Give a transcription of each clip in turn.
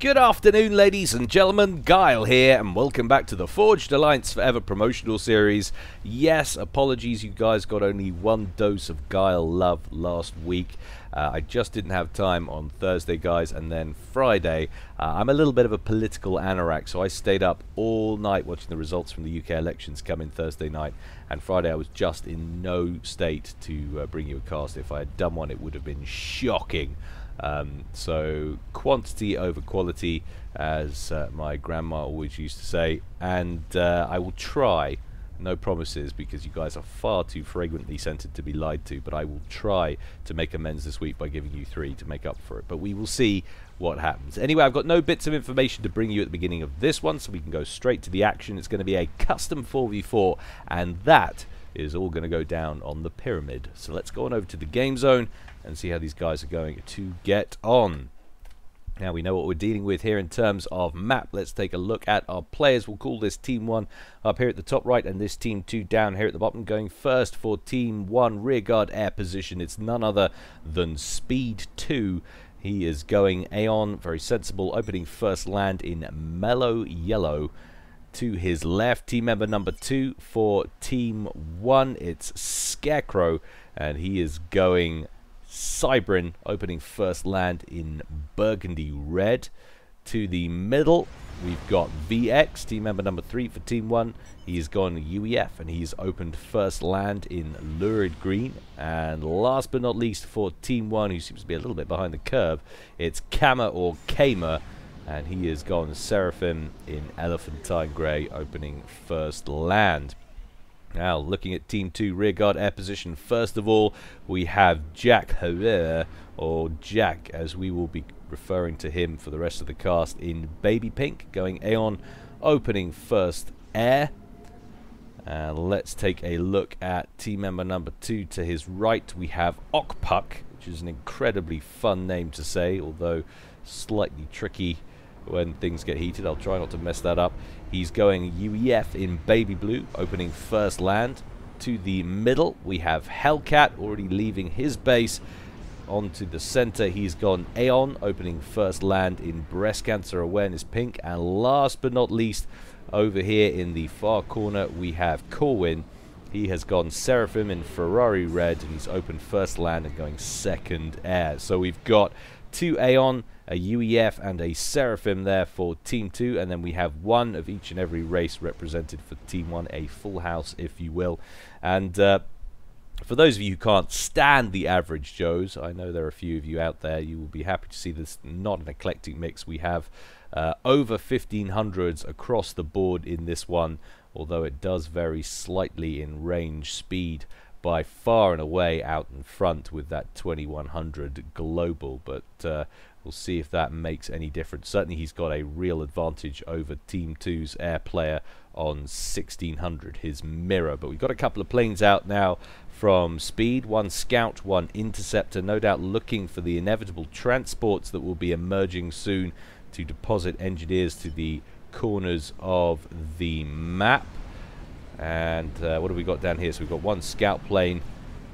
Good afternoon, ladies and gentlemen. Guile here, and welcome back to the Forged Alliance Forever promotional series. Yes, apologies, you guys got only one dose of Guile love last week. I just didn't have time on Thursday, guys, and then Friday. I'm a little bit of a political anorak, so I stayed up all night watching the results from the UK elections come in Thursday night, and Friday I was just in no state to bring you a cast. If I had done one, it would have been shocking. So quantity over quality, as my grandma always used to say, and I will try, no promises because you guys are far too fragrantly scented to be lied to, but I will try to make amends this week by giving you 3 to make up for it, but we will see what happens. Anyway, I've got no bits of information to bring you at the beginning of this one, so we can go straight to the action. It's going to be a custom 4v4, and that is all going to go down on the pyramid. So let's go on over to the game zone and see how these guys are going to get on. Now we know what we're dealing with here in terms of map. Let's take a look at our players. We'll call this Team 1 up here at the top right and this Team 2 down here at the bottom. Going first for Team 1 rearguard air position, it's none other than Speed 2. He is going Aeon, very sensible, opening first land in mellow yellow. To his left, team member number 2 for Team 1, it's Scarecrow, and he is going Cybrin, opening first land in burgundy red. To the middle, we've got VX, team member number 3 for Team 1. He's gone UEF, and he's opened first land in lurid green. And last but not least for Team 1, who seems to be a little bit behind the curve, it's Kama or Kamer, and he has gone Seraphim in elephantine grey, opening first land. Now, looking at Team 2 rearguard air position, first of all, we have Jack Herrera, or Jack, as we will be referring to him for the rest of the cast, in baby pink, going Aeon, opening first air. Let's take a look at team member number 2. To his right, we have Okpuk, which is an incredibly fun name to say, although slightly tricky when things get heated. I'll try not to mess that up. He's going UEF in baby blue, opening first land. To the middle, we have Hellcat, already leaving his base. Onto the center, he's gone Aeon, opening first land in breast cancer awareness pink. And last but not least, over here in the far corner, we have Corwin. He has gone Seraphim in Ferrari red, and he's opened first land and going second air. So we've got 2 Aeon, a UEF and a Seraphim there for Team 2, and then we have 1 of each and every race represented for Team 1, a full house if you will. And for those of you who can't stand the average Joes, I know there are a few of you out there, you will be happy to see this not an eclectic mix. We have over 1500s across the board in this one, although it does vary slightly in range speed. By far and away out in front with that 2100 global, but we'll see if that makes any difference. Certainly he's got a real advantage over Team 2's air player on 1600, his mirror. But we've got a couple of planes out now from Speed, 1 Scout, 1 Interceptor, no doubt looking for the inevitable transports that will be emerging soon to deposit engineers to the corners of the map. And what have we got down here? So we've got 1 scout plane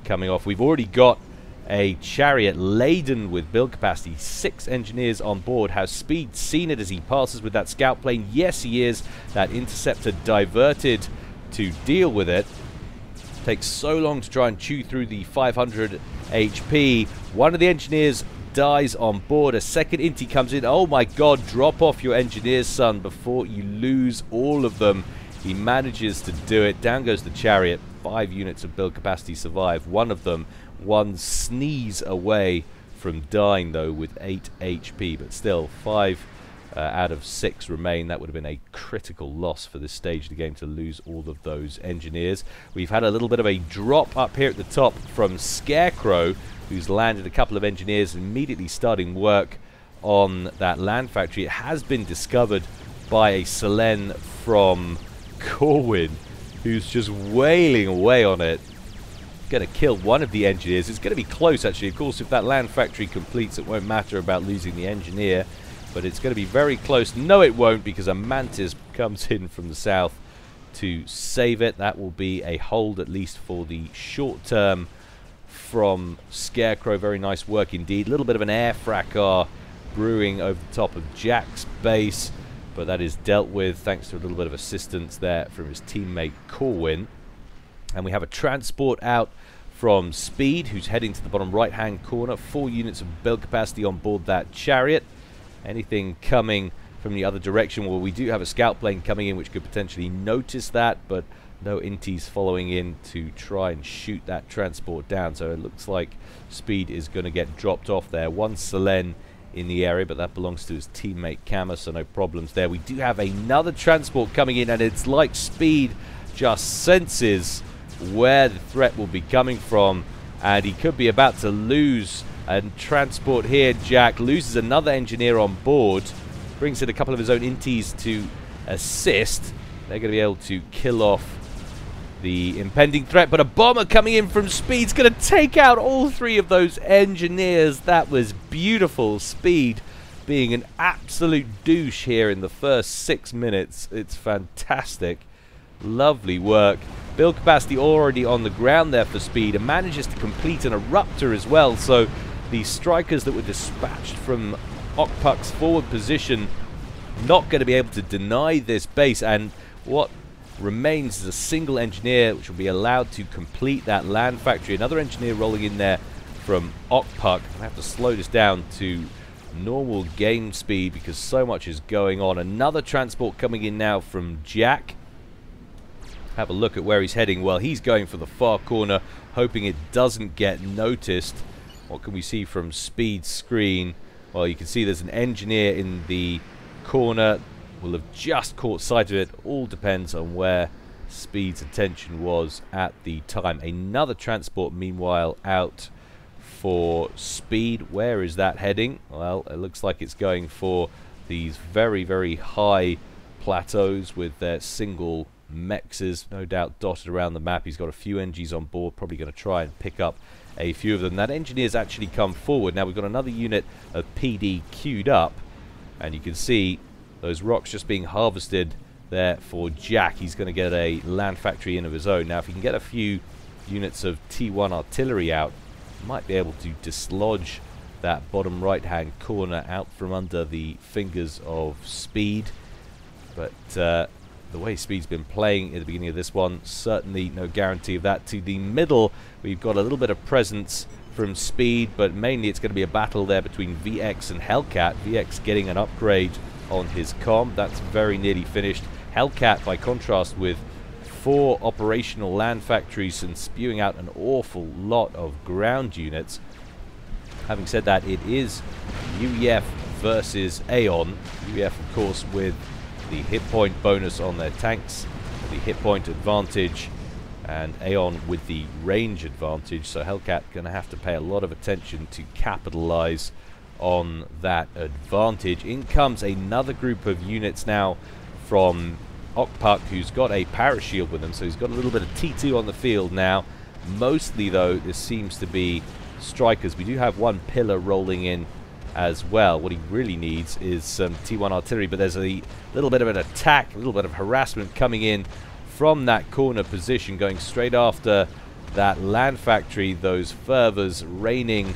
coming off. We've already got a chariot laden with build capacity, 6 engineers on board. Has Speed seen it as he passes with that scout plane? Yes, he is. That interceptor diverted to deal with it. Takes so long to try and chew through the 500 HP. One of the engineers dies on board. A second Inti comes in. Oh my god, drop off your engineers, son, before you lose all of them. He manages to do it. Down goes the chariot. 5 units of build capacity survive. One of them, 1 sneeze away from dying, though, with 8 HP. But still, 5 out of 6 remain. That would have been a critical loss for this stage of the game to lose all of those engineers. We've had a little bit of a drop up here at the top from Scarecrow, who's landed a couple of engineers, immediately starting work on that land factory. It has been discovered by a Selen from Corwin, who's just wailing away on it. Going to kill one of the engineers. It's going to be close, actually. Of course, if that land factory completes, it won't matter about losing the engineer, but it's going to be very close. No, it won't, because a Mantis comes in from the south to save it. That will be a hold, at least for the short term, from Scarecrow. Very nice work indeed. A little bit of an air fracas brewing over the top of Jack's base, but that is dealt with thanks to a little bit of assistance there from his teammate Corwin. And we have a transport out from Speed, who's heading to the bottom right-hand corner. 4 units of build capacity on board that chariot. Anything coming from the other direction? Well, we do have a scout plane coming in which could potentially notice that, but no inties following in to try and shoot that transport down. So it looks like Speed is going to get dropped off there. 1 Selen in the area, but that belongs to his teammate Kama, so no problems there. We do have another transport coming in, and it's like Speed just senses where the threat will be coming from, and he could be about to lose a transport here. Jack loses another engineer on board, brings in a couple of his own inties to assist. They're going to be able to kill off the impending threat, but a bomber coming in from Speed's going to take out all 3 of those engineers. That was beautiful. Speed being an absolute douche here in the first 6 minutes. It's fantastic. Lovely work. Build capacity already on the ground there for Speed, and manages to complete an eruptor as well. So the strikers that were dispatched from Okpuk's forward position not going to be able to deny this base, and what remains is a single engineer which will be allowed to complete that land factory. Another engineer rolling in there from Okpuk. I have to slow this down to normal game speed because so much is going on. Another transport coming in now from Jack. Have a look at where he's heading. Well, he's going for the far corner, hoping it doesn't get noticed. What can we see from Speed's screen? Well, you can see there's an engineer in the corner. Will have just caught sight of it. All depends on where Speed's attention was at the time. Another transport, meanwhile, out for Speed. Where is that heading? Well, it looks like it's going for these very, very high plateaus with their single mexes, no doubt dotted around the map. He's got a few NGs on board, probably going to try and pick up a few of them. That engineer's actually come forward. Now we've got another unit of PD queued up, and you can see those rocks just being harvested there for Jack. He's going to get a land factory in of his own. Now if he can get a few units of T1 artillery out, he might be able to dislodge that bottom right hand corner out from under the fingers of Speed. But the way Speed's been playing at the beginning of this one, certainly no guarantee of that. To the middle, we've got a little bit of presence from Speed, but mainly it's going to be a battle there between VX and Hellcat. VX getting an upgrade on his comm. That's very nearly finished. Hellcat, by contrast, with 4 operational land factories and spewing out an awful lot of ground units. Having said that, it is UEF versus Aeon. UEF, of course, with the hit point bonus on their tanks, the hit point advantage, and Aeon with the range advantage. So Hellcat going to have to pay a lot of attention to capitalize on that advantage. In comes another group of units now from Okpuk, who's got a parashield with him, so he's got a little bit of T2 on the field now. Mostly, though, this seems to be strikers. We do have 1 pillar rolling in as well. What he really needs is some T1 artillery, but there's a little bit of an attack, a little bit of harassment coming in from that corner position, going straight after that land factory. Those fervors raining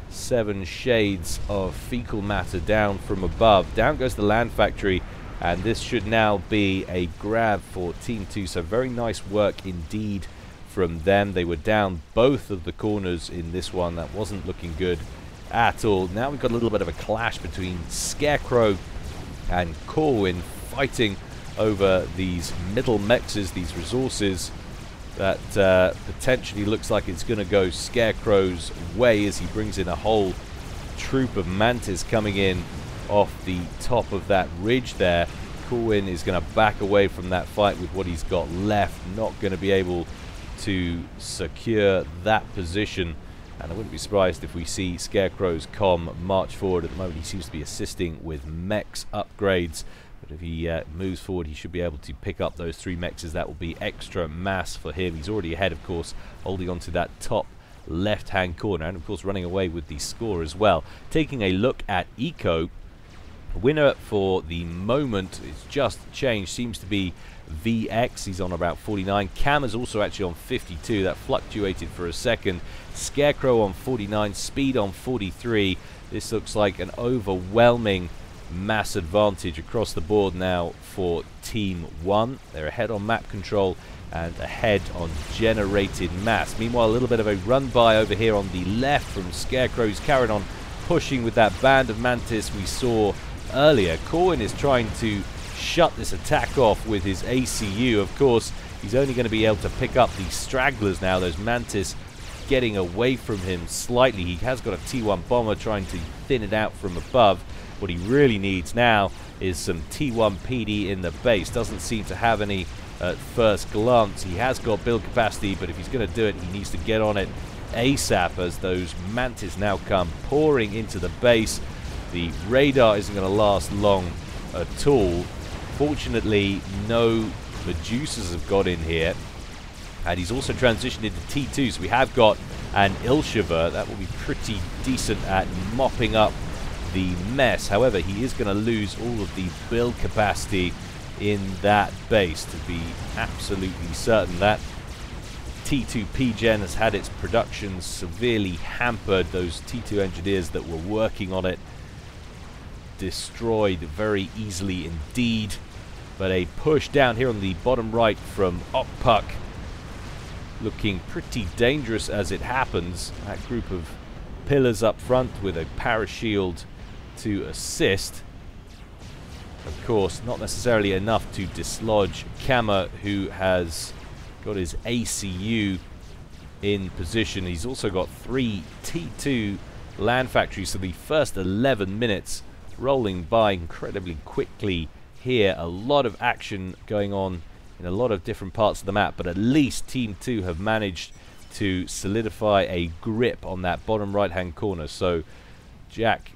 7 shades of fecal matter down from above. Down goes the land factory, and this should now be a grab for Team 2. So very nice work indeed from them. They were down both of the corners in this one. That wasn't looking good at all. Now we've got a little bit of a clash between Scarecrow and Corwin, fighting over these middle mexes, these resources that potentially looks like it's going to go Scarecrow's way as he brings in a whole troop of Mantis coming in off the top of that ridge there. Corwin is going to back away from that fight with what he's got left, not going to be able to secure that position. And I wouldn't be surprised if we see Scarecrow's comm march forward. At the moment he seems to be assisting with mechs upgrades, but if he moves forward he should be able to pick up those 3 mexes. That will be extra mass for him. He's already ahead, of course, holding on to that top left hand corner, and of course running away with the score as well. Taking a look at Eco, Winner for the moment, it's just changed, seems to be VX. He's on about 49. Cam is also actually on 52. That fluctuated for a second. Scarecrow on 49. Speed on 43. This looks like an overwhelming mass advantage across the board now for Team 1. They're ahead on map control and ahead on generated mass. Meanwhile, a little bit of a run by over here on the left from Scarecrow. He's carried on pushing with that band of Mantis we saw earlier. Corwin is trying to shut this attack off with his ACU. Of course, he's only going to be able to pick up the stragglers now. Those Mantis getting away from him slightly. He has got a T1 bomber trying to thin it out from above. What he really needs now is some T1 PD in the base. Doesn't seem to have any at first glance. He has got build capacity, but if he's going to do it, he needs to get on it ASAP as those Mantis now come pouring into the base. The radar isn't going to last long at all. Fortunately, no Medusas have got in here. And he's also transitioned into T2, so we have got an Ilshiva. That will be pretty decent at mopping up the mess. However, he is going to lose all of the build capacity in that base, to be absolutely certain. That T2 P-Gen has had its production severely hampered. Those T2 engineers that were working on it destroyed very easily indeed. But a push down here on the bottom right from Okpuk, looking pretty dangerous as it happens. That group of pillars up front with a parashield to assist. Of course, not necessarily enough to dislodge Kama, who has got his ACU in position. He's also got 3 T2 land factories, so the first 11 minutes rolling by incredibly quickly here. A lot of action going on in a lot of different parts of the map, but at least Team 2 have managed to solidify a grip on that bottom right hand corner. So Jack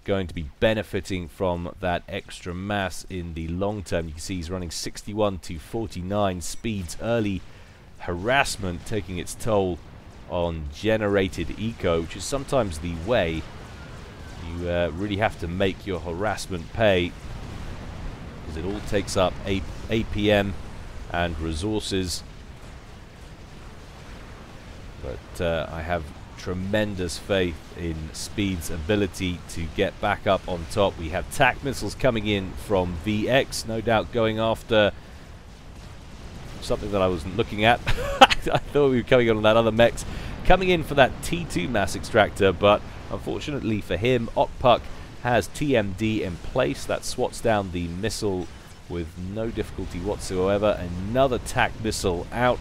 going to be benefiting from that extra mass in the long term. You can see he's running 61 to 49 speeds. Early harassment taking its toll on generated eco, which is sometimes the way. You really have to make your harassment pay, because it all takes up APM and resources. But I have tremendous faith in Speed's ability to get back up on top. We have TAC missiles coming in from VX, no doubt going after something that I wasn't looking at. I thought we were coming on that other mechs. Coming in for that T2 mass extractor, but unfortunately for him, Okpuk has TMD in place. That swats down the missile with no difficulty whatsoever. Another TAC missile out.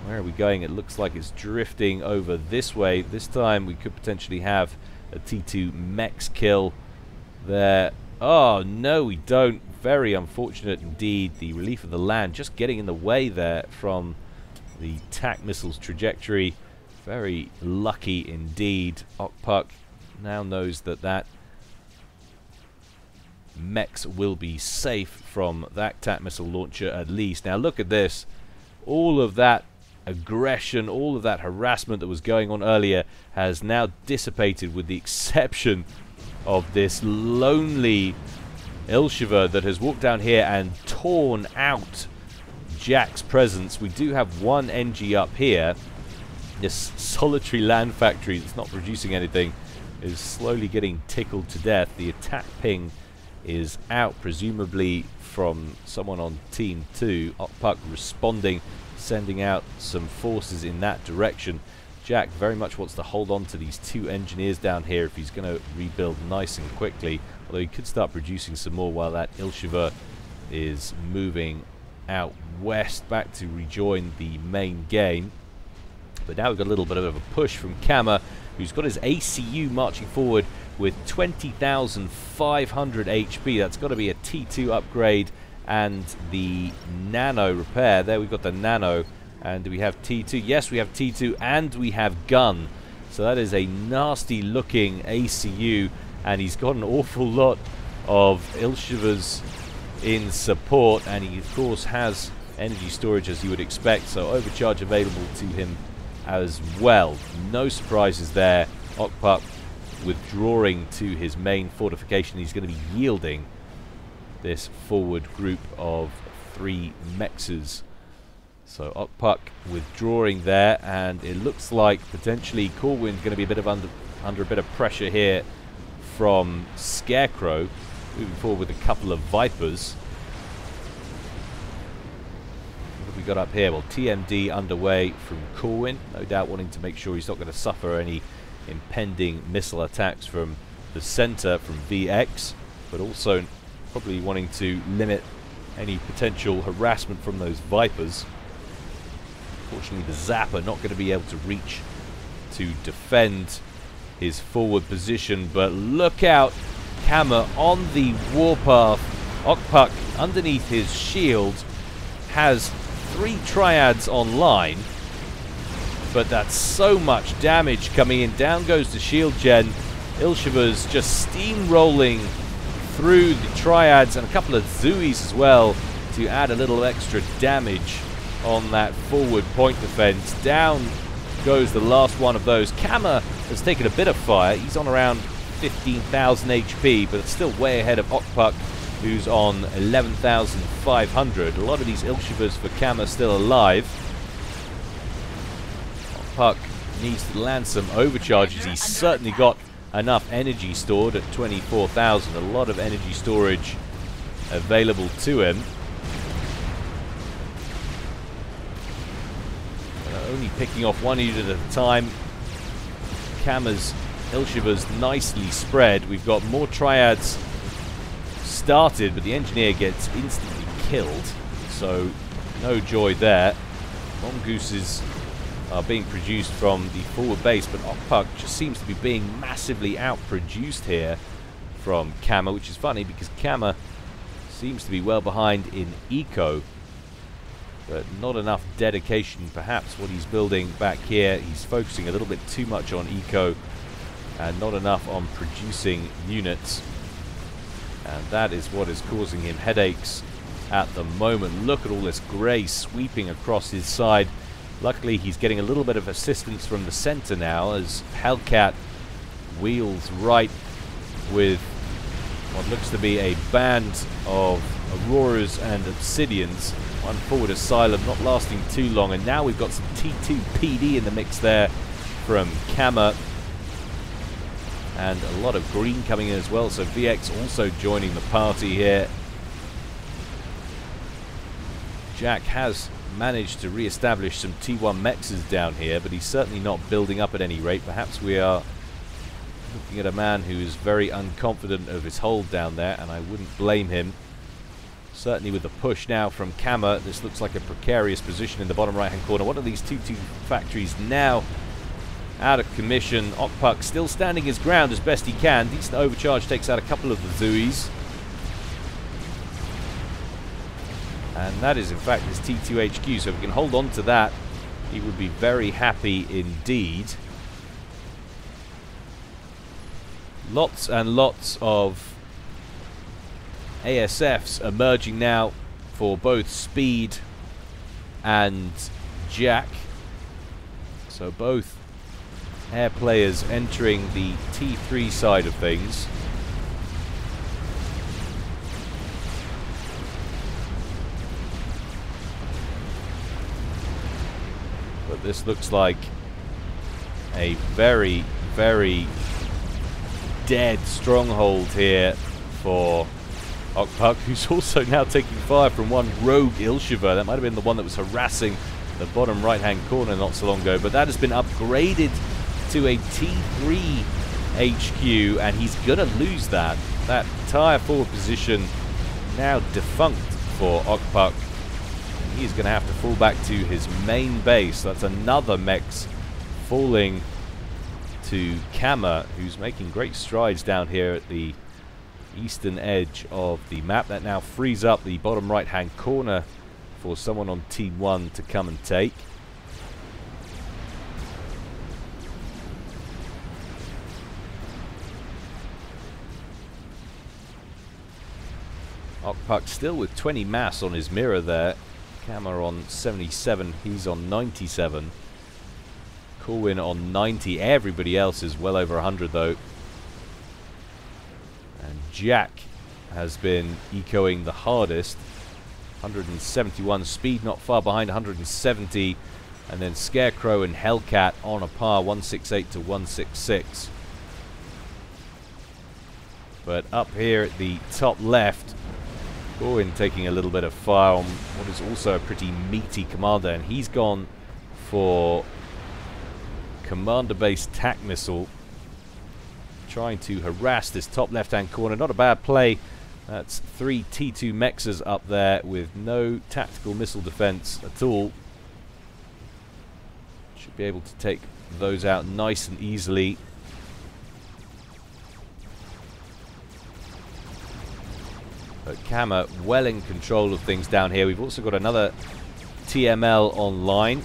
Where are we going? It looks like it's drifting over this way. This time we could potentially have a T2 mechs kill there. Oh, no, we don't. Very unfortunate indeed. The relief of the land just getting in the way there from the TAC missile's trajectory. Very lucky indeed. Okpuk now knows that that mechs will be safe from that TAC missile launcher at least. Now look at this. All of that aggression, all of that harassment that was going on earlier has now dissipated, with the exception of this lonely Ilshiva that has walked down here and torn out Jack's presence. We do have one NG up here. This solitary land factory that's not producing anything is slowly getting tickled to death. The attack ping is out, presumably from someone on Team 2. Okpuk responding, sending out some forces in that direction. Jack very much wants to hold on to these 2 engineers down here if he's going to rebuild nice and quickly, although he could start producing some more while that Ilshiva is moving out west back to rejoin the main game. But now we've got a little bit of a push from Kama, who's got his ACU marching forward with 20,500 HP. That's got to be a T2 upgrade and the nano repair. There we've got the nano. And do we have T2? Yes, we have T2 and we have gun. So that is a nasty looking ACU, and he's got an awful lot of Ilshivas in support, and he of course has energy storage as you would expect, so overcharge available to him as well. No surprises there. Okpuk withdrawing to his main fortification. He's going to be yielding this forward group of 3 mexes. So Okpuk withdrawing there, and it looks like potentially Corwin's going to be a bit of under a bit of pressure here from Scarecrow, moving forward with a couple of Vipers. What have we got up here? Well, TMD underway from Corwin, no doubt wanting to make sure he's not going to suffer any impending missile attacks from the center from VX, but also probably wanting to limit any potential harassment from those Vipers. Unfortunately, the Zapper not going to be able to reach to defend his forward position, but look out, Kama on the warpath. Okpuk underneath his shield has 3 triads online, but that's so much damage coming in. Down goes the shield gen. Ilshiva's just steamrolling through the triads, and a couple of Zuis as well to add a little extra damage on that forward point defense. Down goes the last one of those. Kama has taken a bit of fire. He's on around 15,000 HP, but it's still way ahead of Okpuk, who's on 11,500. A lot of these Ilshivas for Kama still alive. Okpuk needs to land some overcharges. He's certainly got enough energy stored at 24,000. A lot of energy storage available to him. Only picking off 1 unit at a time. Kama's Ilshiva's nicely spread. We've got more triads started, but the engineer gets instantly killed, so no joy there. Mongooses are being produced from the forward base, but Okpuk just seems to be being massively outproduced here from Kama, which is funny because Kama seems to be well behind in eco, but not enough dedication. Perhaps what he's building back here, he's focusing a little bit too much on eco and not enough on producing units, and that is what is causing him headaches at the moment. Look at all this grey sweeping across his side. Luckily he's getting a little bit of assistance from the center now as Hellcat wheels right with what looks to be a band of Auroras and Obsidians. One forward Asylum not lasting too long, and now we've got some T2 PD in the mix there from Kama, and a lot of green coming in as well, so VX also joining the party here. Jack has managed to re-establish some T1 mexes down here, but he's certainly not building up at any rate. Perhaps we are looking at a man who is very unconfident of his hold down there, and I wouldn't blame him. Certainly with the push now from Kama, this looks like a precarious position in the bottom right hand corner. One of these T2 factories now out of commission. Okpuk still standing his ground as best he can. Decent overcharge, takes out a couple of the Zuis. And that is in fact his T2 HQ, so if we can hold on to that, he would be very happy indeed. Lots and lots of ASFs emerging now for both Speed and Jack. So both air players entering the T3 side of things. But this looks like a very, very dead stronghold here for Okpuk, who's also now taking fire from one rogue Ilshiva. That might have been the one that was harassing the bottom right-hand corner not so long ago, but that has been upgraded to a T3 HQ, and he's going to lose that. That entire forward position now defunct for Okpuk. He's going to have to fall back to his main base. That's another Mex falling to Kama, who's making great strides down here at the eastern edge of the map. That now frees up the bottom right hand corner for someone on Team 1 to come and take. Okpuk still with 20 mass on his mirror there. Kama on 77, he's on 97. Corwin on 90. Everybody else is well over 100 though. Jack has been ecoing the hardest. 171 speed, not far behind, 170. And then Scarecrow and Hellcat on a par, 168 to 166. But up here at the top left, Corwin taking a little bit of fire on what is also a pretty meaty commander, and he's gone for commander-based tac missile, trying to harass this top left-hand corner. Not a bad play. That's 3 T2 Mexas up there with no tactical missile defense at all. Should be able to take those out nice and easily. But Kama well in control of things down here. We've also got another TML online.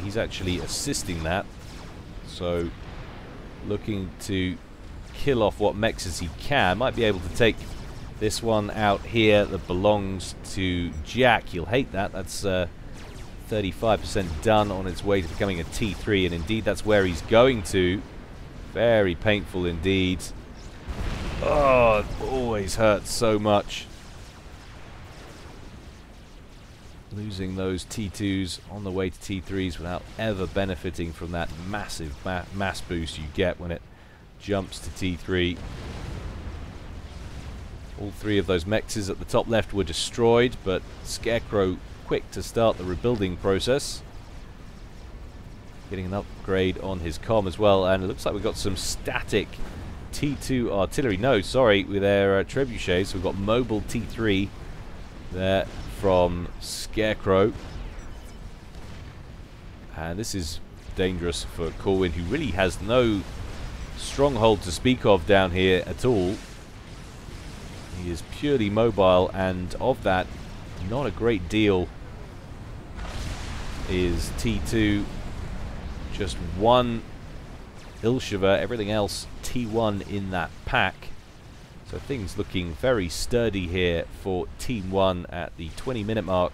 He's actually assisting that. So looking to kill off what mexes he can. Might be able to take this one out here that belongs to Jack. He'll hate that. That's 35% done on its way to becoming a T3, and indeed that's where he's going to. Very painful indeed. Oh, it always hurts so much. Losing those T2s on the way to T3s without ever benefiting from that massive mass boost you get when it jumps to T3. All 3 of those mexes at the top left were destroyed, but Scarecrow quick to start the rebuilding process. Getting an upgrade on his comm as well, and it looks like we've got some static T2 artillery. No, sorry, with their trebuchets. So we've got mobile T3 there from Scarecrow. And this is dangerous for Corwin, who really has no stronghold to speak of down here at all. He is purely mobile, and of that, not a great deal is T2. Just one Ilsheva, everything else T1 in that pack. So things looking very sturdy here for Team 1 at the 20-minute mark.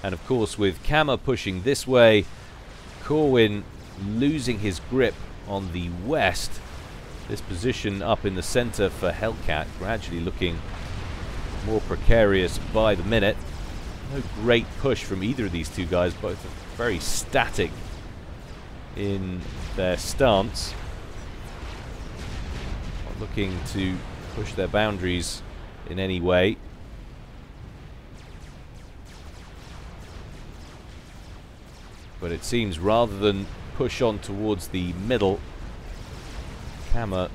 And of course, with Kama pushing this way, Corwin losing his grip on the west. This position up in the center for Hellcat gradually looking more precarious by the minute. No great push from either of these two guys, both are very static in their stance. Not looking to push their boundaries in any way. But it seems rather than push on towards the middle, Kama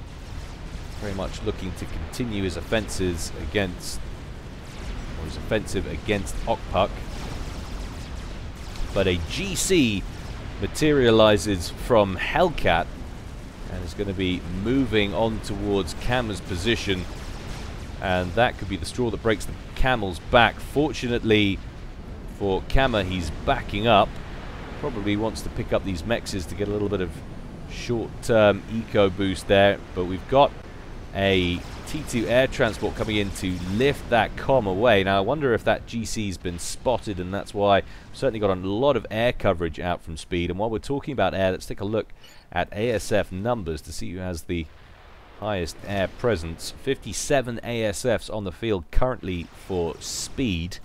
very much looking to continue his offensives against, or his offensive against Okpuk. But a GC materializes from Hellcat and is going to be moving on towards Kama's position, and that could be the straw that breaks the camel's back. Fortunately for Kama, he's backing up. Probably wants to pick up these mexes to get a little bit of short-term eco boost there, but we've got a T2 air transport coming in to lift that comm away. Now I wonder if that GC's been spotted, and that's why we've certainly got a lot of air coverage out from Speed. And while we're talking about air, let's take a look at ASF numbers to see who has the highest air presence. 57 ASFs on the field currently for Speed,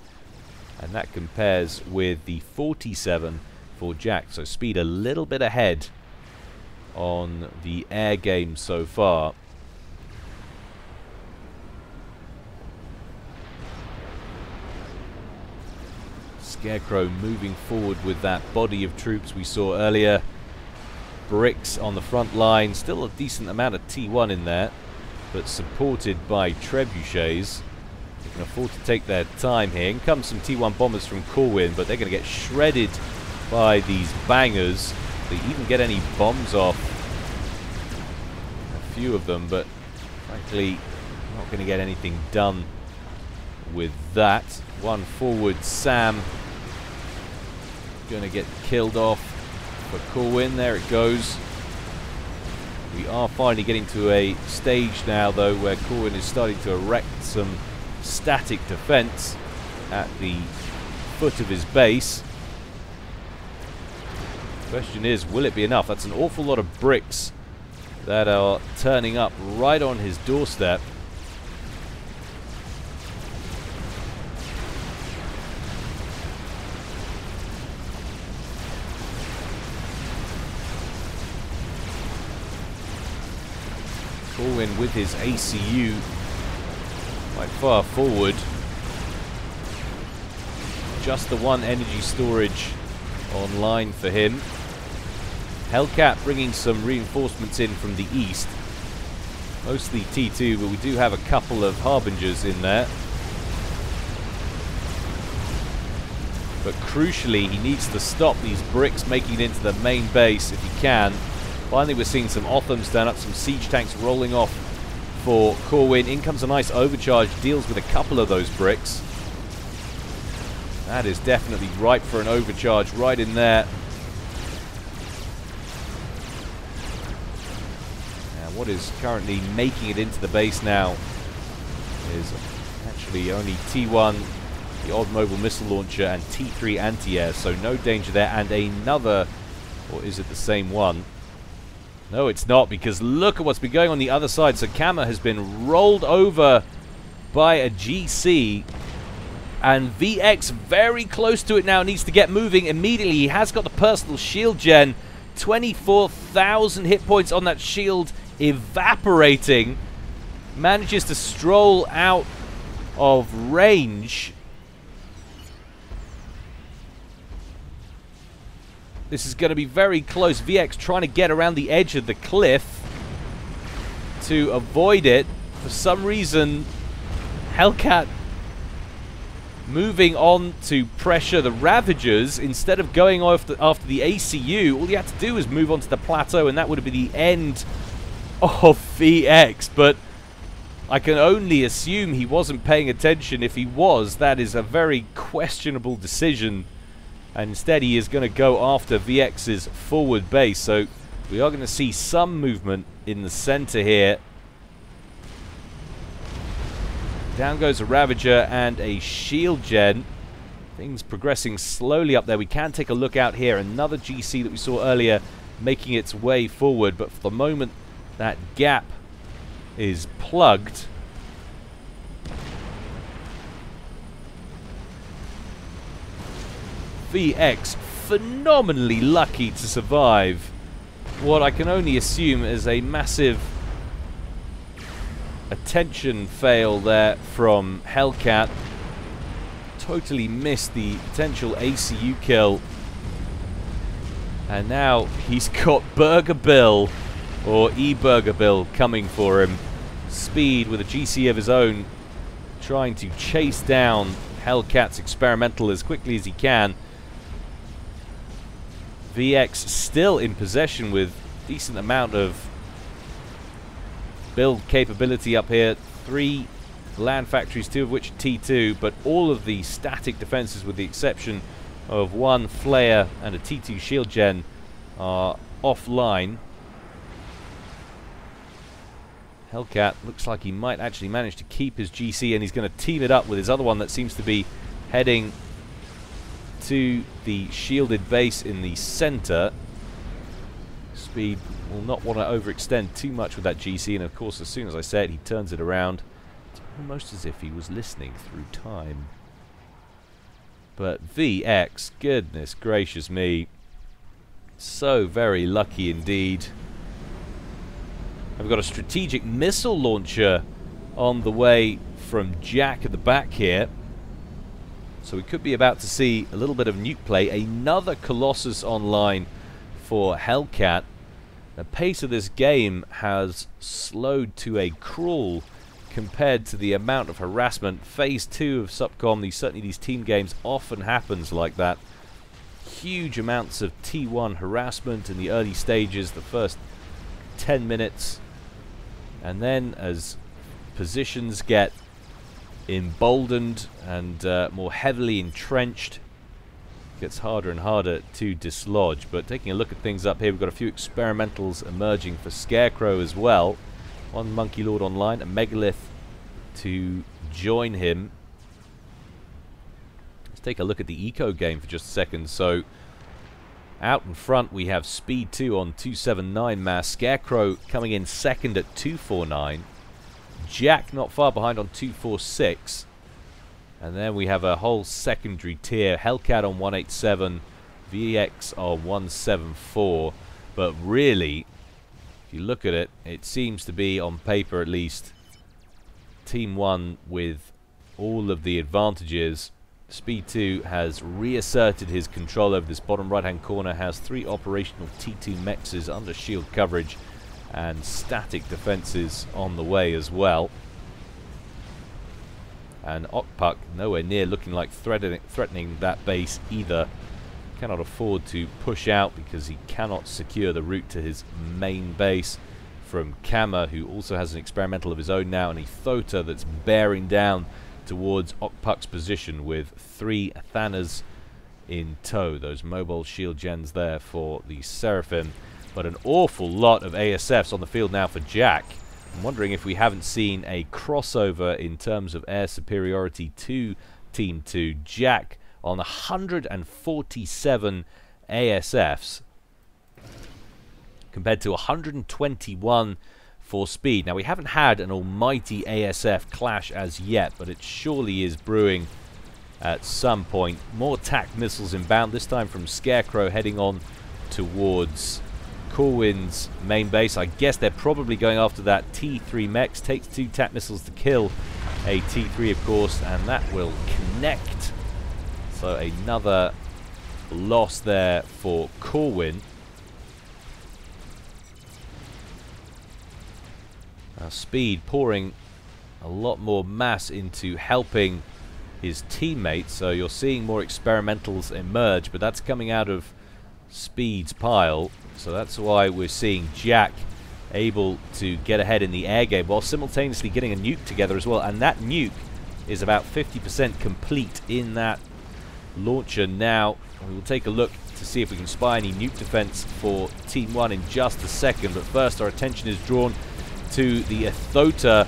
and that compares with the 47 for Jack. So Speed a little bit ahead on the air game so far. Scarecrow moving forward with that body of troops we saw earlier. Bricks on the front line, still a decent amount of T1 in there, but supported by trebuchets. They can afford to take their time here. In comes some T1 bombers from Corwin, but they're going to get shredded by these bangers. They even get any bombs off, a few of them, but frankly not going to get anything done with that. One forward, Sam, going to get killed off for Corwin. There it goes. We are finally getting to a stage now, though, where Corwin is starting to erect some static defense at the foot of his base. Question is, will it be enough? That's an awful lot of bricks that are turning up right on his doorstep. Corwin with his ACU quite far forward. Just the one energy storage online for him. Hellcat bringing some reinforcements in from the east. Mostly T2, but we do have a couple of Harbingers in there. But crucially, he needs to stop these bricks making it into the main base if he can. Finally, we're seeing some Othams stand up, some siege tanks rolling off for Corwin. In comes a nice overcharge, deals with a couple of those bricks. That is definitely ripe for an overcharge right in there. And what is currently making it into the base now is actually only T1, the odd mobile missile launcher, and T3 anti-air, so no danger there. And another, or is it the same one? No, it's not, because look at what's been going on the other side. So Kama has been rolled over by a GC, and VX very close to it now, needs to get moving immediately. He has got the personal shield gen. 24,000 hit points on that shield evaporating. Manages to stroll out of range. This is going to be very close. VX trying to get around the edge of the cliff to avoid it. For some reason, Hellcat moving on to pressure the Ravagers instead of going after the ACU. All he had to do was move onto the plateau, and that would have been the end of VX. But I can only assume he wasn't paying attention. If he was, that is a very questionable decision. And instead he is going to go after VX's forward base. So we are going to see some movement in the center here. Down goes a Ravager and a shield gen. Things progressing slowly up there. We can take a look out here. Another GC that we saw earlier making its way forward. But for the moment, that gap is plugged. VX phenomenally lucky to survive what I can only assume is a massive attention fail there from Hellcat. Totally missed the potential ACU kill. And now he's got Burger Bill, or E-Burger Bill, coming for him. Speed with a GC of his own, trying to chase down Hellcat's experimental as quickly as he can. VX still in possession with decent amount of build capability up here. 3 land factories, 2 of which are T2, but all of the static defenses, with the exception of 1 flare and a T2 shield gen, are offline. Hellcat looks like he might actually manage to keep his GC, and he's going to team it up with his other one that seems to be heading to the shielded base in the center. Speed will not want to overextend too much with that GC, and of course as soon as I say it, he turns it around. It's almost as if he was listening through time. But VX, goodness gracious me, so very lucky indeed. I've got a strategic missile launcher on the way from Jack at the back here. So we could be about to see a little bit of nuke play. Another Colossus online for Hellcat. The pace of this game has slowed to a crawl compared to the amount of harassment. Phase 2 of Subcom, certainly these team games, often happens like that. Huge amounts of T1 harassment in the early stages, the first 10 minutes. And then as positions get emboldened and more heavily entrenched, it gets harder and harder to dislodge. But taking a look at things up here, we've got a few experimentals emerging for Scarecrow as well. 1 Monkey Lord online, a Megalith to join him. Let's take a look at the eco game for just a second. So Out in front, we have Speed 2 on 279 mass. Scarecrow coming in second at 249. Jack not far behind on 246. And then we have a whole secondary tier. Hellcat on 187. VX on 174. But really, if you look at it, it seems to be, on paper at least, Team 1 with all of the advantages. Speed 2 has reasserted his control over this bottom right-hand corner, has 3 operational T2 mexes under shield coverage and static defenses on the way as well. And Okpuk nowhere near looking like threatening that base either. Cannot afford to push out because he cannot secure the route to his main base from Kama, who also has an experimental of his own now, and Ethota that's bearing down towards Okpuk's position with 3 Thanas in tow. Those mobile shield gens there for the Seraphim. But an awful lot of ASFs on the field now for Jack. I'm wondering if we haven't seen a crossover in terms of air superiority to Team 2. Jack on 147 ASFs compared to 121 for Speed. Now, we haven't had an almighty ASF clash as yet, but it surely is brewing at some point. More TAC missiles inbound, this time from Scarecrow heading on towards Corwin's main base. I guess they're probably going after that T3 mech. Takes 2 TAC missiles to kill a T3, of course, and that will connect. So another loss there for Corwin. Speed pouring a lot more mass into helping his teammates, so you're seeing more experimentals emerge, but that's coming out of Speed's pile, so that's why we're seeing Jack able to get ahead in the air game while simultaneously getting a nuke together as well, and that nuke is about 50% complete in that launcher now. We will take a look to see if we can spy any nuke defense for Team 1 in just a second, but first our attention is drawn to the Ethota,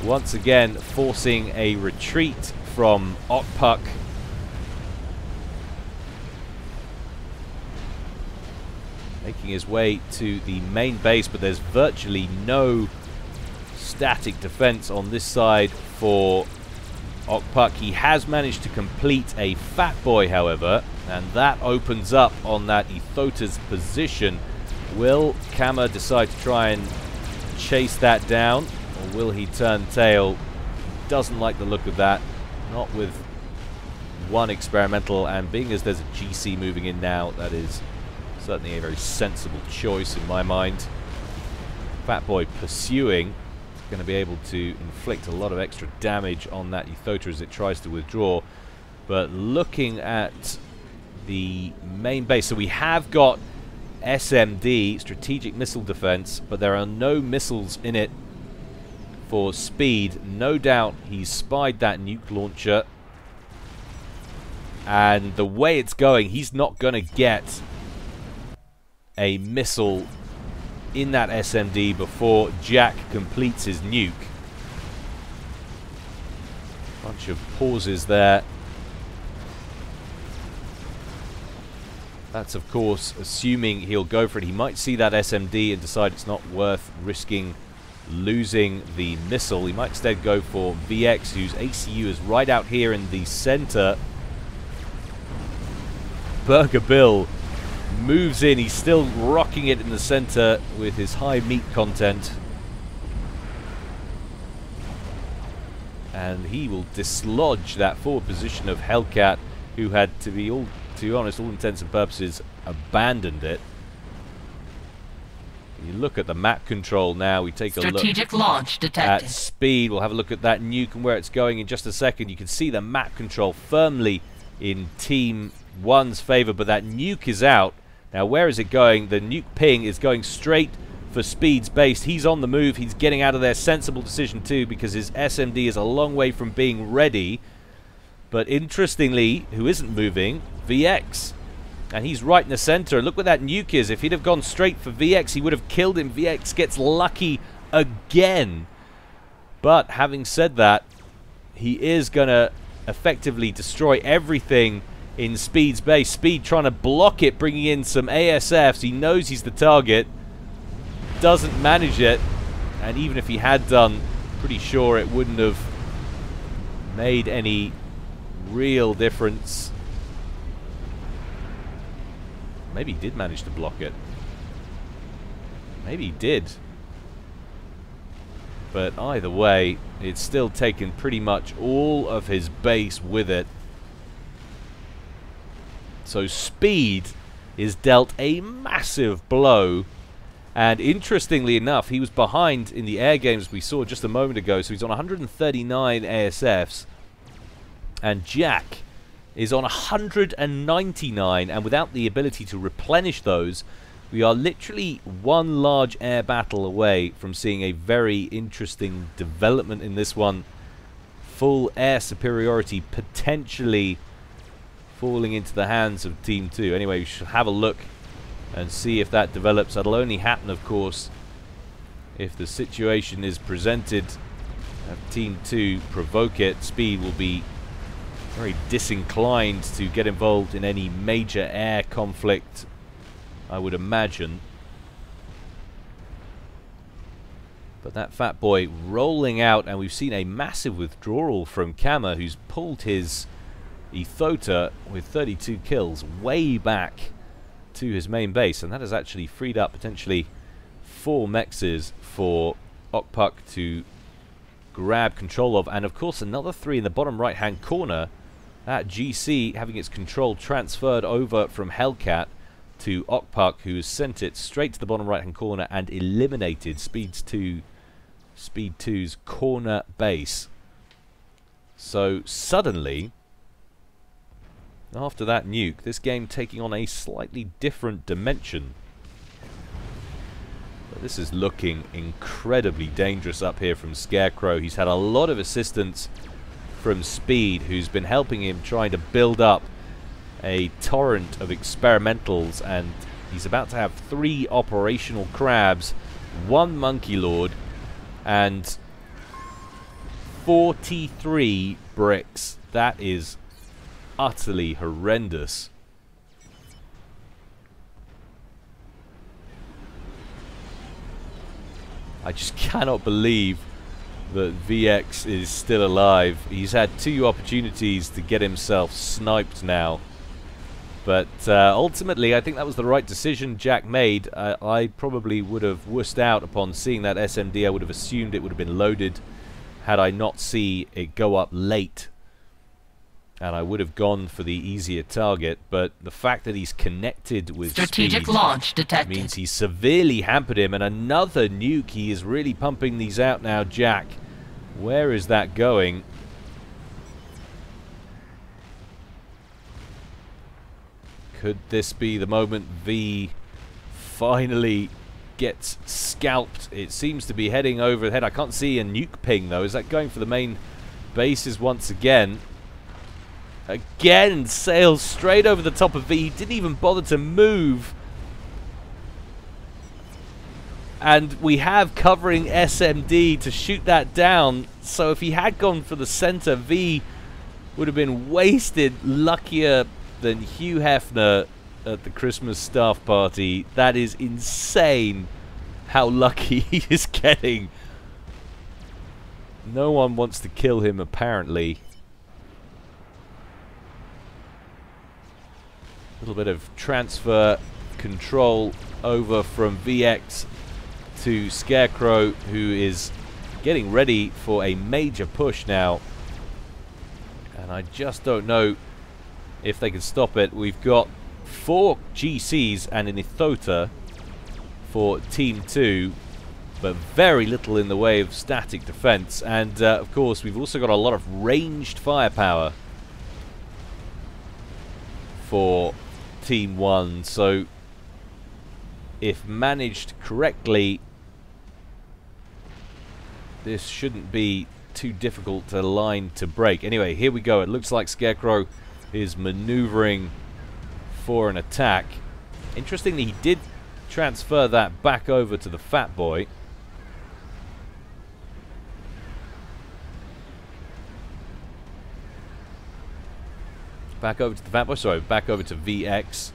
once again forcing a retreat from Okpuk. Making his way to the main base, but there's virtually no static defense on this side for Okpuk. He has managed to complete a Fat Boy, however, and that opens up on that Ethota's position. Will Kama decide to try and chase that down, or will he turn tail? Doesn't like the look of that, not with 1 experimental, and being as there's a GC moving in now, that is certainly a very sensible choice in my mind. Fat Boy pursuing, going to be able to inflict a lot of extra damage on that Ethota as it tries to withdraw. But looking at the main base, so we have got SMD, Strategic Missile Defense, but there are no missiles in it for Speed. No doubt he's spied that nuke launcher, and the way it's going, he's not going to get a missile in that SMD before Jack completes his nuke. Bunch of pauses there. That's, of course, assuming he'll go for it. He might see that SMD and decide it's not worth risking losing the missile. He might instead go for VX, whose ACU is right out here in the center. Burger Bill moves in. He's still rocking it in the center with his high meat content. And he will dislodge that forward position of Hellcat, who had, to be honest, all intents and purposes, abandoned it. You look at the map control now. We take a look launch detected. at Speed. We'll have a look at that nuke and where it's going in just a second. You can see the map control firmly in Team 1's favor, but that nuke is out. Now, where is it going? The nuke ping is going straight for Speed's base. He's on the move. He's getting out of there. Sensible decision too, because his SMD is a long way from being ready. But interestingly, who isn't moving? VX. And he's right in the center. Look where that nuke is. If he'd have gone straight for VX, he would have killed him. VX gets lucky again. But having said that, he is going to effectively destroy everything in Speed's base. Speed trying to block it, bringing in some ASFs. He knows he's the target. Doesn't manage it. And even if he had done, pretty sure it wouldn't have made any real difference. Maybe he did manage to block it. Maybe he did. But either way, it's still taken pretty much all of his base with it. So Speed is dealt a massive blow. And interestingly enough, he was behind in the air games we saw just a moment ago. So he's on 139 ASFs. And Jack is on 199. And without the ability to replenish those, we are literally one large air battle away from seeing a very interesting development in this one. Full air superiority potentially falling into the hands of Team 2. Anyway, we should have a look and see if that develops. That'll only happen, of course, if the situation is presented. Have Team 2 provoke it. Speed will be very disinclined to get involved in any major air conflict, I would imagine. But that fat boy rolling out, and we've seen a massive withdrawal from Kama, who's pulled his Ethota with 32 kills way back to his main base, and that has actually freed up potentially 4 mexes for Okpuk to grab control of, and of course another 3 in the bottom right hand corner. That GC having its control transferred over from Hellcat to Okpuk, who has sent it straight to the bottom right hand corner and eliminated Speed 2's corner base. So suddenly, after that nuke, this game taking on a slightly different dimension. But this is looking incredibly dangerous up here from Scarecrow. He's had a lot of assistance from Speed, who's been helping him trying to build up a torrent of experimentals, and he's about to have 3 operational crabs, 1 monkey lord, and 43 bricks. That is utterly horrendous. I just cannot believe that VX is still alive. He's had 2 opportunities to get himself sniped now. But ultimately, I think that was the right decision Jack made. I probably would have wussed out upon seeing that SMD. I would have assumed it would have been loaded had I not see it go up late. And I would have gone for the easier target, but the fact that he's connected with strategic Speed launch detected means he's severely hampered him. And another nuke. He is really pumping these out now, Jack. Where is that going? Could this be the moment V finally gets scalped? It seems to be heading overhead. I can't see a nuke ping, though. Is that going for the main bases once again? Again, sails straight over the top of V. He didn't even bother to move. And we have covering SMD to shoot that down. So if he had gone for the center, V would have been wasted. Luckier than Hugh Hefner at the Christmas staff party. That is insane how lucky he is getting. No one wants to kill him, apparently. A little bit of transfer control over from VX to Scarecrow, who is getting ready for a major push now. And I just don't know if they can stop it. We've got 4 GCs and an Ethota for Team 2, but very little in the way of static defense. And of course, we've also got a lot of ranged firepower for Team 1. So if managed correctly, this shouldn't be too difficult a line to break. Anyway, here we go. It looks like Scarecrow is maneuvering for an attack. Interestingly, he did transfer that back over to the fat boy. Back over to the Fatboy. Sorry, back over to VX.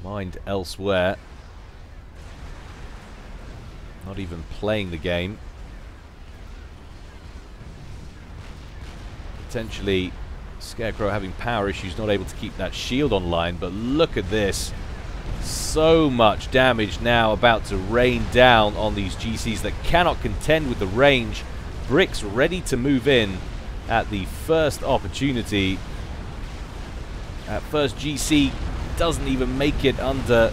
Mind elsewhere. Not even playing the game. Potentially Scarecrow having power issues, not able to keep that shield online, but look at this. So much damage now about to rain down on these GCs that cannot contend with the range. Bricks ready to move in at the first opportunity. At first, GC doesn't even make it under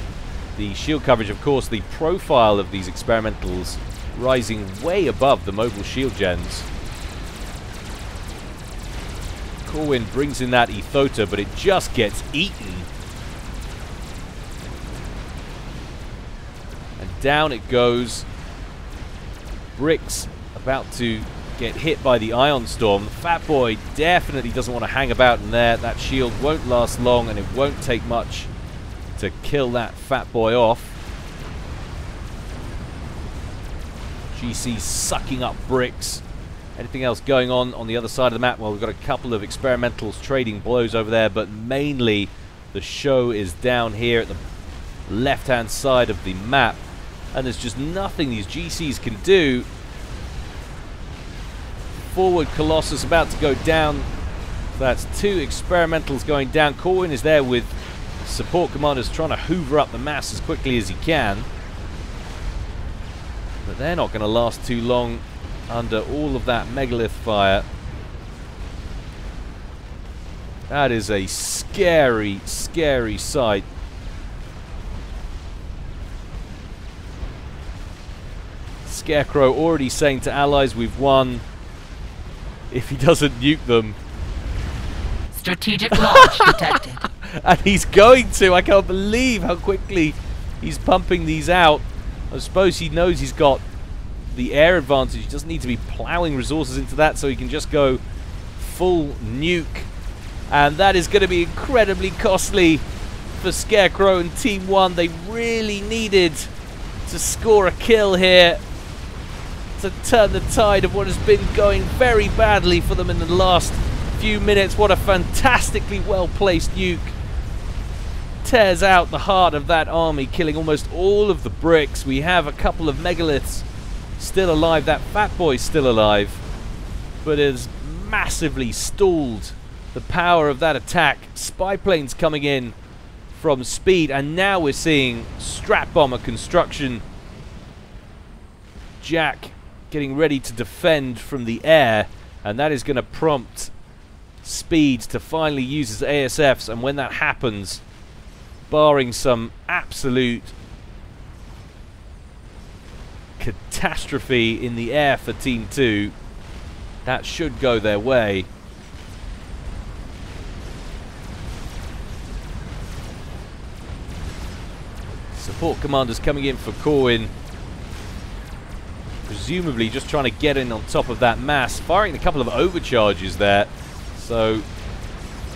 the shield coverage. Of course, the profile of these experimentals rising way above the mobile shield gens. Corwin brings in that Ethota, but it just gets eaten. And down it goes. Bricks about to get hit by the Ion Storm. Fatboy definitely doesn't want to hang about in there. That shield won't last long, and it won't take much to kill that Fatboy off. GC sucking up bricks. Anything else going on the other side of the map? Well, we've got a couple of experimentals trading blows over there, but mainly the show is down here at the left-hand side of the map, and there's just nothing these GCs can do. Forward Colossus about to go down. That's 2 experimentals going down. Corwin is there with support commanders trying to hoover up the mass as quickly as he can. But they're not going to last too long under all of that megalith fire. That is a scary, scary sight. Scarecrow already saying to allies, we've won. If he doesn't nuke them. Strategic launch detected. And he's going to. I can't believe how quickly he's pumping these out. I suppose he knows he's got the air advantage. He doesn't need to be plowing resources into that, so he can just go full nuke. And that is going to be incredibly costly for Scarecrow and Team 1. They really needed to score a kill here to turn the tide of what has been going very badly for them in the last few minutes. What a fantastically well-placed nuke. Tears out the heart of that army, killing almost all of the bricks. We have a couple of megaliths still alive. That Fatboy's still alive, but has massively stalled the power of that attack. Spy planes coming in from speed, and now we're seeing strat bomber construction. Jack getting ready to defend from the air, and that is going to prompt Speed to finally use his ASFs, and when that happens, barring some absolute catastrophe in the air for Team 2, that should go their way. Support commanders coming in for Corwin, presumably just trying to get in on top of that mass, firing a couple of overcharges there, so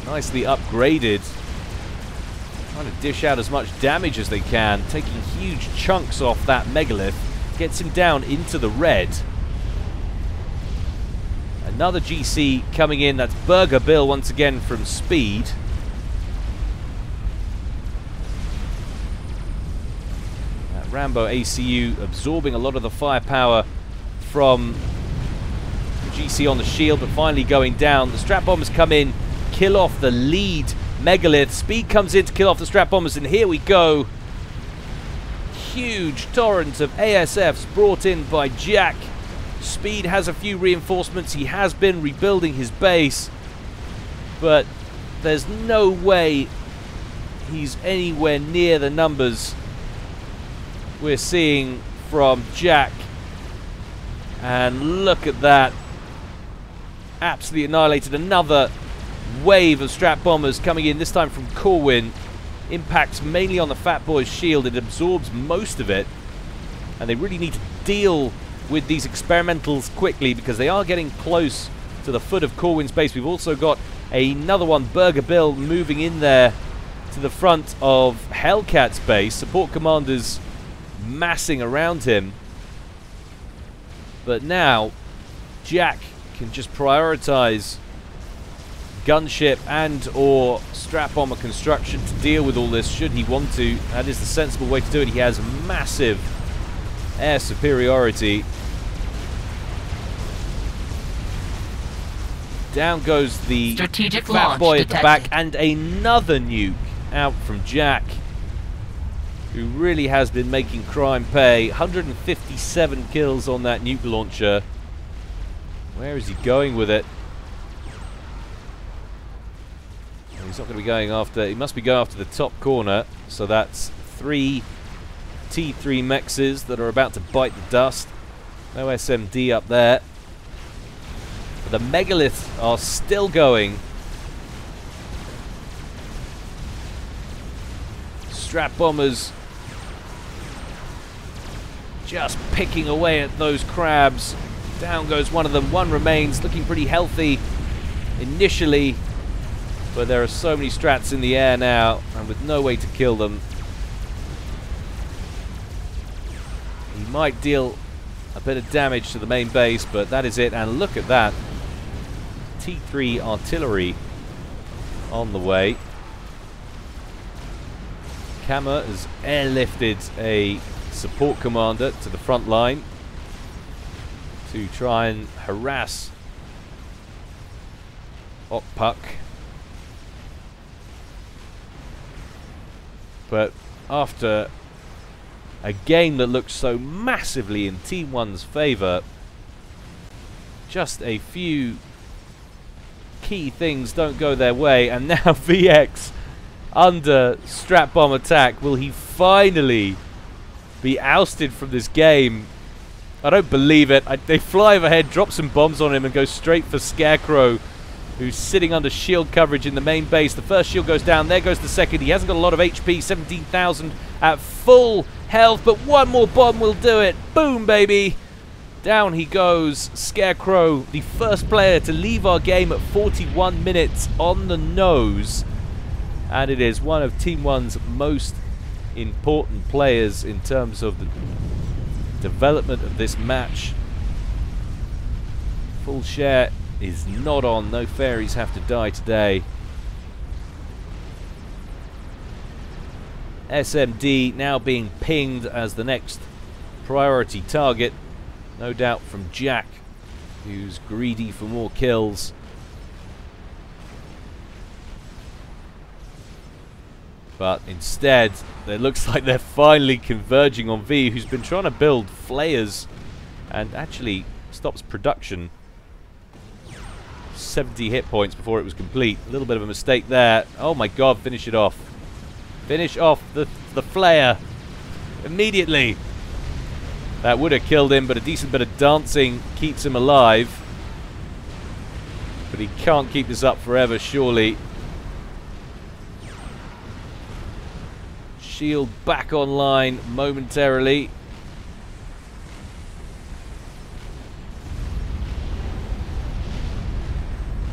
nicely upgraded, trying to dish out as much damage as they can, taking huge chunks off that megalith, gets him down into the red. Another GC coming in, that's Burger Bill once again from Speed. Rambo ACU absorbing a lot of the firepower from the GC on the shield, but finally going down. The strat bombers come in, kill off the lead megalith. Speed comes in to kill off the strat bombers, and here we go. Huge torrent of ASFs brought in by Jack. Speed has a few reinforcements. He has been rebuilding his base, but there's no way he's anywhere near the numbers we're seeing from Jack. And look at that. Absolutely annihilated. Another wave of strat bombers coming in, this time from Corwin. Impacts mainly on the Fatboy's shield. It absorbs most of it. And they really need to deal with these experimentals quickly, because they are getting close to the foot of Corwin's base. We've also got another one, Burger Bill, moving in there to the front of Hellcat's base. Support commanders massing around him, but now Jack can just prioritize gunship and or strap bomber construction to deal with all this should he want to. That is the sensible way to do it. He has massive air superiority. Down goes the Strategic fat boy at the back, detected. and another nuke out from Jack, who really has been making crime pay. 157 kills on that nuke launcher. Where is he going with it? He's not going to be going after... He must be going after the top corner. So that's 3 T3 mexes that are about to bite the dust. No SMD up there. But the megaliths are still going. Strap bombers just picking away at those crabs. Down goes one of them. One remains, looking pretty healthy initially. But there are so many strats in the air now, and with no way to kill them. He might deal a bit of damage to the main base, but that is it. And look at that. T3 artillery on the way. Kama has airlifted a support commander to the front line to try and harass Okpuk. But after a game that looked so massively in Team 1's favour, just a few key things don't go their way, and now VX under strap bomb attack. Will he finally be ousted from this game? I don't believe it. They fly overhead, drop some bombs on him, and go straight for Scarecrow, who's sitting under shield coverage in the main base. The first shield goes down. There goes the second. He hasn't got a lot of HP. 17,000 at full health, but one more bomb will do it. Boom, baby. Down he goes. Scarecrow, the first player to leave our game at 41 minutes on the nose. And it is one of Team 1's most important players in terms of the development of this match. Full share is not on. No fairies have to die today. SMD now being pinged as the next priority target. No doubt from Jack, who's greedy for more kills. But instead, it looks like they're finally converging on V, who's been trying to build flayers and actually stops production. 70 hit points before it was complete. A little bit of a mistake there. Oh my god, finish it off. Finish off the flayer immediately. That would have killed him, but a decent bit of dancing keeps him alive. But he can't keep this up forever, surely. Shield back online momentarily.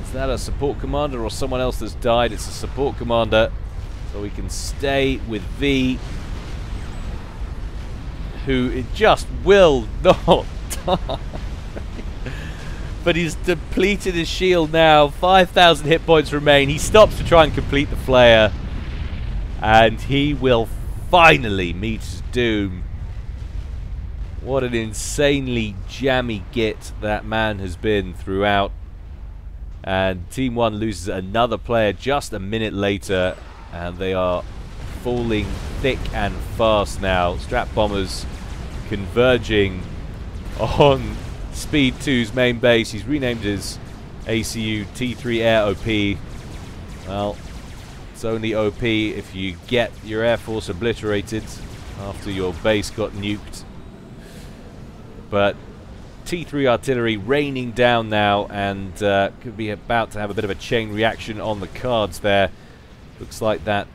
Is that a support commander or someone else that's died? It's a support commander. So we can stay with V, who it just will not die. But he's depleted his shield now. 5,000 hit points remain. He stops to try and complete the flare. And he will finally meet his doom. What an insanely jammy git that man has been throughout. And Team 1 loses another player just a minute later. And they are falling thick and fast now. Strap bombers converging on Speed 2's main base. He's renamed his ACU T3 Air OP. Well, it's only OP if you get your Air Force obliterated after your base got nuked. But T3 artillery raining down now, and could be about to have a bit of a chain reaction on the cards there. Looks like that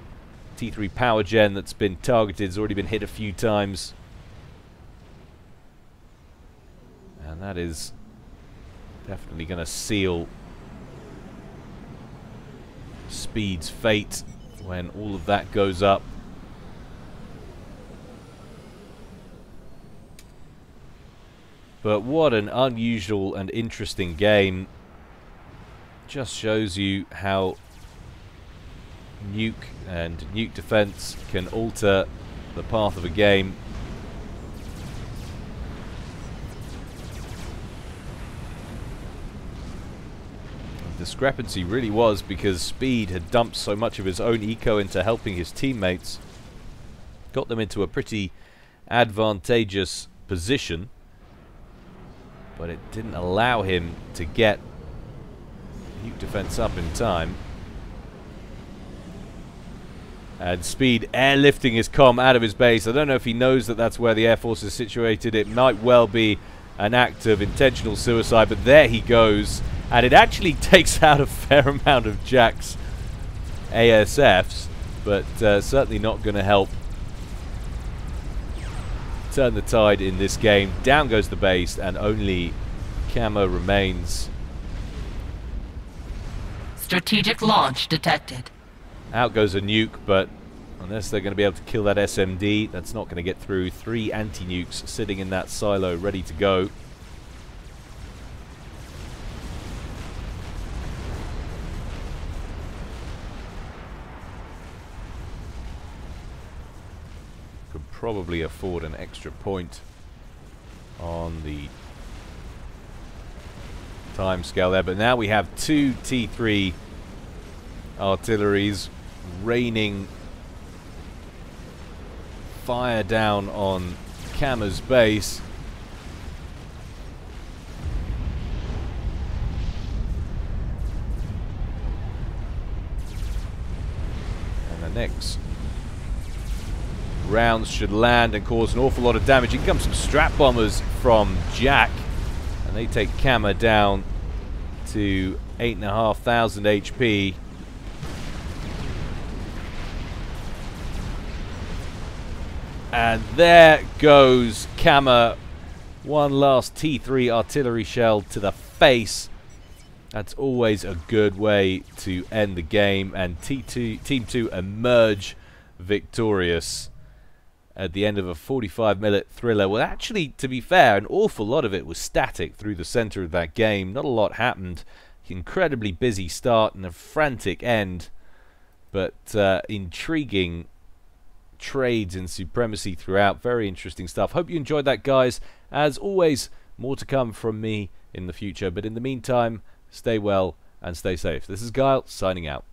T3 power gen that's been targeted has already been hit a few times. And that is definitely going to seal Speed's fate when all of that goes up. But what an unusual and interesting game. just shows you how nuke and nuke defense can alter the path of a game. The discrepancy really was because Speed had dumped so much of his own eco into helping his teammates, got them into a pretty advantageous position, but it didn't allow him to get nuke defense up in time. And Speed airlifting his comm out of his base. I don't know if he knows that that's where the Air Force is situated. It might well be an act of intentional suicide, but there he goes. And it actually takes out a fair amount of Jack's ASFs, but certainly not going to help turn the tide in this game. Down goes the base, and only Camo remains. Strategic launch detected. Out goes a nuke, but unless they're going to be able to kill that SMD, that's not going to get through. 3 anti-nukes sitting in that silo ready to go. Could probably afford an extra point on the time scale there, but now we have 2 T3 artilleries raining fire down on Camo's base. And the next rounds should land and cause an awful lot of damage. In comes some strap bombers from Jack, and they take Camo down to 8,500 HP. And there goes Camo. One last T3 artillery shell to the face. That's always a good way to end the game. And Team 2 emerge victorious at the end of a 45-minute thriller. Well, actually, to be fair, an awful lot of it was static through the center of that game. Not a lot happened. Incredibly busy start and a frantic end. But intriguing trades and supremacy throughout. Very interesting stuff. Hope you enjoyed that, guys. As always, more to come from me in the future. But in the meantime, stay well and stay safe. This is Guile, signing out.